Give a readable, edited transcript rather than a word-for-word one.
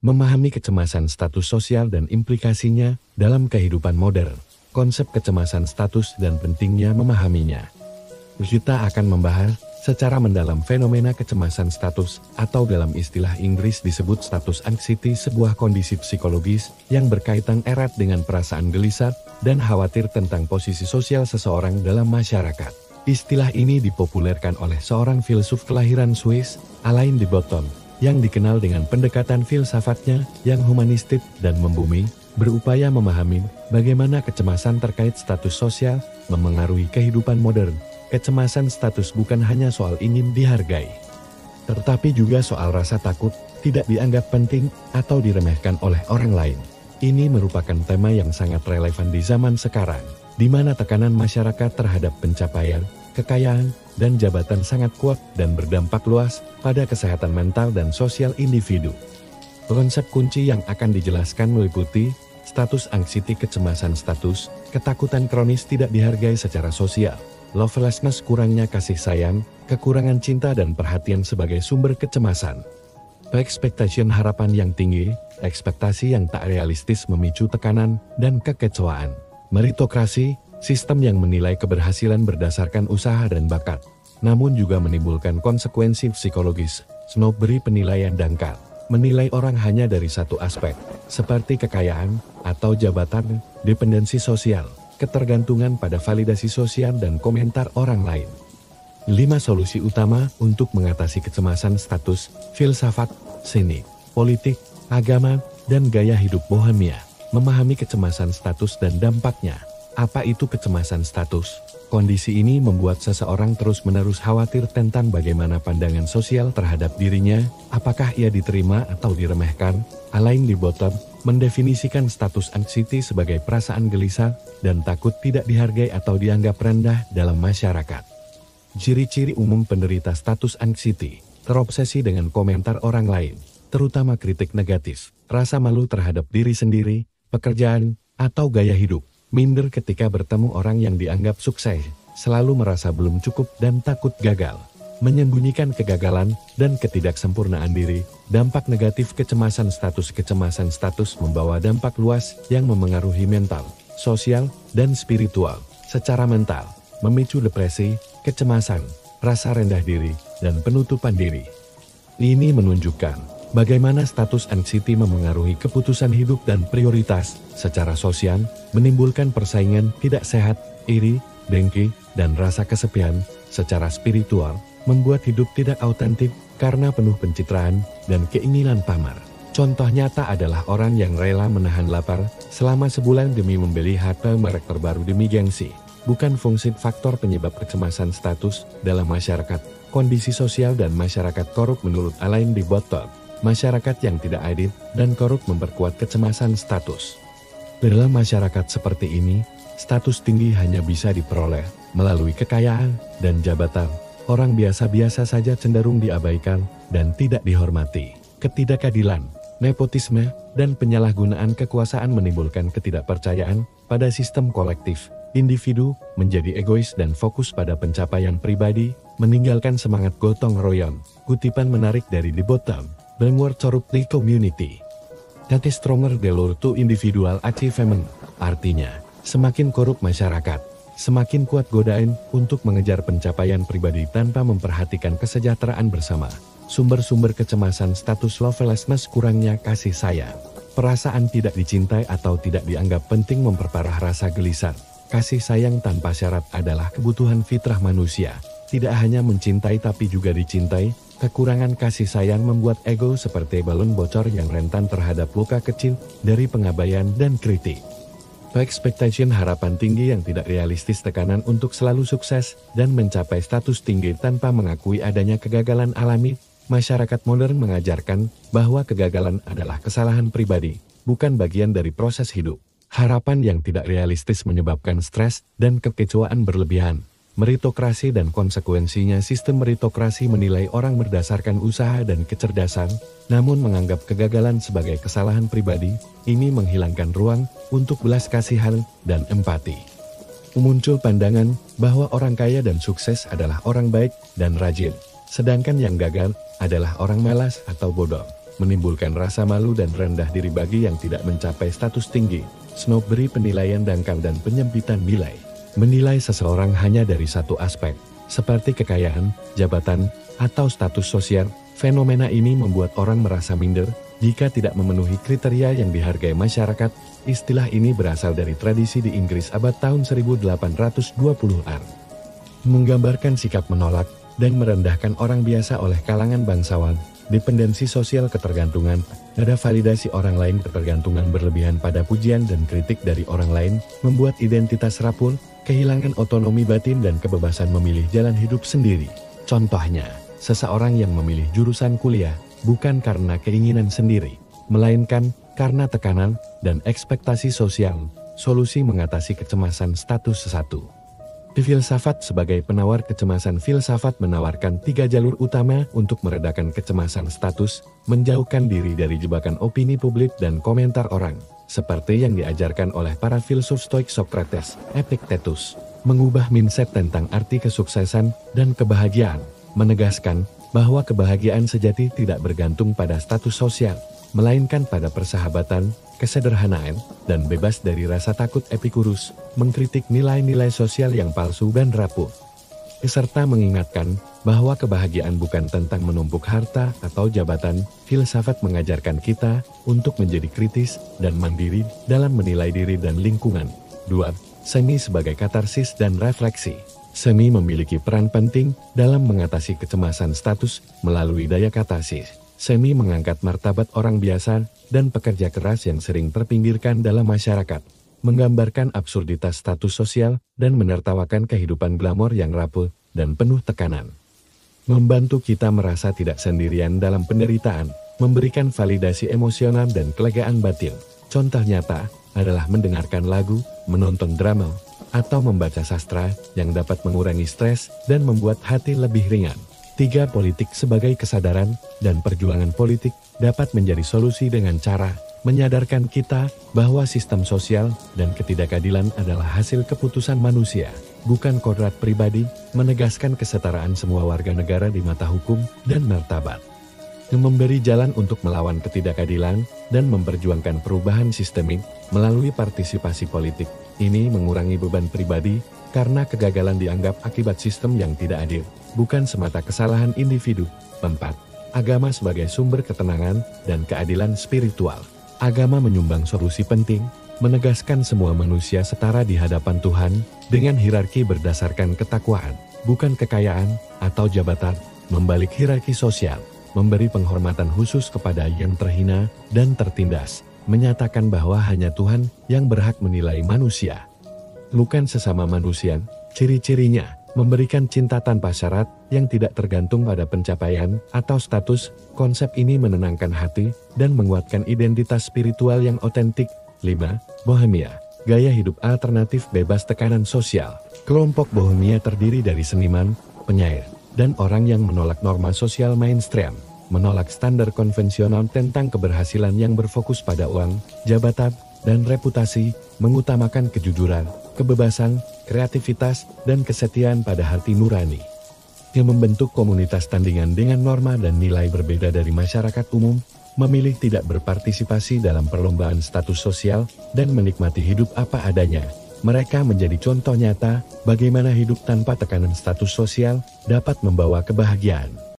Memahami kecemasan status sosial dan implikasinya dalam kehidupan modern. Konsep kecemasan status dan pentingnya memahaminya. Kita akan membahas secara mendalam fenomena kecemasan status atau dalam istilah Inggris disebut status anxiety, sebuah kondisi psikologis yang berkaitan erat dengan perasaan gelisah dan khawatir tentang posisi sosial seseorang dalam masyarakat. Istilah ini dipopulerkan oleh seorang filsuf kelahiran Swiss, Alain de Botton, yang dikenal dengan pendekatan filsafatnya yang humanistik dan membumi, berupaya memahami bagaimana kecemasan terkait status sosial memengaruhi kehidupan modern. Kecemasan status bukan hanya soal ingin dihargai, tetapi juga soal rasa takut, tidak dianggap penting, atau diremehkan oleh orang lain. Ini merupakan tema yang sangat relevan di zaman sekarang, di mana tekanan masyarakat terhadap pencapaian, kekayaan, dan jabatan sangat kuat dan berdampak luas pada kesehatan mental dan sosial individu. Konsep kunci yang akan dijelaskan meliputi status anxiety, kecemasan status, ketakutan kronis tidak dihargai secara sosial, lovelessness, kurangnya kasih sayang, kekurangan cinta dan perhatian sebagai sumber kecemasan. Expectation, harapan yang tinggi, ekspektasi yang tak realistis memicu tekanan dan kekecewaan. Meritokrasi, sistem yang menilai keberhasilan berdasarkan usaha dan bakat, namun juga menimbulkan konsekuensi psikologis. Snobbery, penilaian dangkal, menilai orang hanya dari satu aspek, seperti kekayaan atau jabatan. Dependensi sosial, ketergantungan pada validasi sosial dan komentar orang lain. 5 solusi utama untuk mengatasi kecemasan status, filsafat, seni, politik, agama, dan gaya hidup bohemia. Memahami kecemasan status dan dampaknya. Apa itu kecemasan status? Kondisi ini membuat seseorang terus-menerus khawatir tentang bagaimana pandangan sosial terhadap dirinya, apakah ia diterima atau diremehkan. Alain de Botton mendefinisikan status anxiety sebagai perasaan gelisah dan takut tidak dihargai atau dianggap rendah dalam masyarakat. Ciri-ciri umum penderita status anxiety: terobsesi dengan komentar orang lain, terutama kritik negatif, rasa malu terhadap diri sendiri, pekerjaan, atau gaya hidup. Minder ketika bertemu orang yang dianggap sukses, selalu merasa belum cukup dan takut gagal. Menyembunyikan kegagalan dan ketidaksempurnaan diri. Dampak negatif kecemasan status. Kecemasan status membawa dampak luas yang memengaruhi mental, sosial, dan spiritual. Secara mental, memicu depresi, kecemasan, rasa rendah diri, dan penutupan diri. Ini menunjukkan bagaimana status anxiety memengaruhi keputusan hidup dan prioritas. Secara sosial, menimbulkan persaingan tidak sehat, iri, dengki, dan rasa kesepian. Secara spiritual, membuat hidup tidak autentik karena penuh pencitraan dan keinginan pamer. Contoh nyata adalah orang yang rela menahan lapar selama sebulan demi membeli HP merek terbaru demi gengsi. Bukan fungsi faktor penyebab kecemasan status dalam masyarakat. Kondisi sosial dan masyarakat korup. Menurut Alain de Botton, masyarakat yang tidak adil dan korup memperkuat kecemasan status. Dalam masyarakat seperti ini, status tinggi hanya bisa diperoleh melalui kekayaan dan jabatan. Orang biasa-biasa saja cenderung diabaikan dan tidak dihormati. Ketidakadilan, nepotisme, dan penyalahgunaan kekuasaan menimbulkan ketidakpercayaan pada sistem kolektif. Individu menjadi egois dan fokus pada pencapaian pribadi, meninggalkan semangat gotong royong. Kutipan menarik dari de Botton: "Brainward corupt the community. That is stronger the lure to individual achievement." Artinya, semakin korup masyarakat, semakin kuat godaan untuk mengejar pencapaian pribadi tanpa memperhatikan kesejahteraan bersama. Sumber-sumber kecemasan status: lovelessness, kurangnya kasih sayang. Perasaan tidak dicintai atau tidak dianggap penting memperparah rasa gelisah. Kasih sayang tanpa syarat adalah kebutuhan fitrah manusia. Tidak hanya mencintai tapi juga dicintai. Kekurangan kasih sayang membuat ego seperti balon bocor yang rentan terhadap luka kecil dari pengabaian dan kritik. Expectation, harapan tinggi yang tidak realistis, tekanan untuk selalu sukses dan mencapai status tinggi tanpa mengakui adanya kegagalan alami. Masyarakat modern mengajarkan bahwa kegagalan adalah kesalahan pribadi, bukan bagian dari proses hidup. Harapan yang tidak realistis menyebabkan stres dan kekecewaan berlebihan. Meritokrasi dan konsekuensinya: sistem meritokrasi menilai orang berdasarkan usaha dan kecerdasan, namun menganggap kegagalan sebagai kesalahan pribadi. Ini menghilangkan ruang untuk belas kasihan dan empati. Muncul pandangan bahwa orang kaya dan sukses adalah orang baik dan rajin, sedangkan yang gagal adalah orang malas atau bodoh. menimbulkan rasa malu dan rendah diri bagi yang tidak mencapai status tinggi. Snobbery, penilaian dangkal dan penyempitan nilai. Menilai seseorang hanya dari satu aspek, seperti kekayaan, jabatan, atau status sosial. Fenomena ini membuat orang merasa minder jika tidak memenuhi kriteria yang dihargai masyarakat. Istilah ini berasal dari tradisi di Inggris abad tahun 1820-an. Menggambarkan sikap menolak dan merendahkan orang biasa oleh kalangan bangsawan. Dependensi sosial, ketergantungan, ada validasi orang lain, ketergantungan berlebihan pada pujian dan kritik dari orang lain, membuat identitas rapuh, kehilangan otonomi batin dan kebebasan memilih jalan hidup sendiri. Contohnya, seseorang yang memilih jurusan kuliah, bukan karena keinginan sendiri, melainkan karena tekanan dan ekspektasi sosial. Solusi mengatasi kecemasan status 1. Filsafat. Sebagai penawar kecemasan, filsafat menawarkan 3 jalur utama untuk meredakan kecemasan status, menjauhkan diri dari jebakan opini publik dan komentar orang, seperti yang diajarkan oleh para filsuf Stoik Socrates, Epictetus. Mengubah mindset tentang arti kesuksesan dan kebahagiaan, menegaskan bahwa kebahagiaan sejati tidak bergantung pada status sosial, melainkan pada persahabatan, kesederhanaan, dan bebas dari rasa takut. Epicurus mengkritik nilai-nilai sosial yang palsu dan rapuh, serta mengingatkan bahwa kebahagiaan bukan tentang menumpuk harta atau jabatan. Filsafat mengajarkan kita untuk menjadi kritis dan mandiri dalam menilai diri dan lingkungan. 2. Seni sebagai katarsis dan refleksi. Seni memiliki peran penting dalam mengatasi kecemasan status melalui daya katarsis. Seni mengangkat martabat orang biasa dan pekerja keras yang sering terpinggirkan dalam masyarakat, menggambarkan absurditas status sosial dan menertawakan kehidupan glamor yang rapuh dan penuh tekanan. Membantu kita merasa tidak sendirian dalam penderitaan, memberikan validasi emosional dan kelegaan batin. Contoh nyata adalah mendengarkan lagu, menonton drama, atau membaca sastra yang dapat mengurangi stres dan membuat hati lebih ringan. 3. Politik sebagai kesadaran dan perjuangan. Politik dapat menjadi solusi dengan cara menyadarkan kita bahwa sistem sosial dan ketidakadilan adalah hasil keputusan manusia, bukan kodrat pribadi, menegaskan kesetaraan semua warga negara di mata hukum dan martabat, memberi jalan untuk melawan ketidakadilan dan memperjuangkan perubahan sistemik melalui partisipasi politik. Ini mengurangi beban pribadi karena kegagalan dianggap akibat sistem yang tidak adil, bukan semata kesalahan individu. 4. Agama sebagai sumber ketenangan dan keadilan spiritual. Agama menyumbang solusi penting, menegaskan semua manusia setara di hadapan Tuhan, dengan hierarki berdasarkan ketakwaan, bukan kekayaan atau jabatan, membalik hierarki sosial, memberi penghormatan khusus kepada yang terhina dan tertindas, menyatakan bahwa hanya Tuhan yang berhak menilai manusia, bukan sesama manusia. Ciri-cirinya, memberikan cinta tanpa syarat yang tidak tergantung pada pencapaian atau status. Konsep ini menenangkan hati dan menguatkan identitas spiritual yang otentik. 5. Bohemia, gaya hidup alternatif bebas tekanan sosial. Kelompok bohemia terdiri dari seniman, penyair, dan orang yang menolak norma sosial mainstream, menolak standar konvensional tentang keberhasilan yang berfokus pada uang, jabatan, dan reputasi, mengutamakan kejujuran, kebebasan, kreativitas, dan kesetiaan pada hati nurani. Yang membentuk komunitas tandingan dengan norma dan nilai berbeda dari masyarakat umum, memilih tidak berpartisipasi dalam perlombaan status sosial, dan menikmati hidup apa adanya. Mereka menjadi contoh nyata bagaimana hidup tanpa tekanan status sosial dapat membawa kebahagiaan.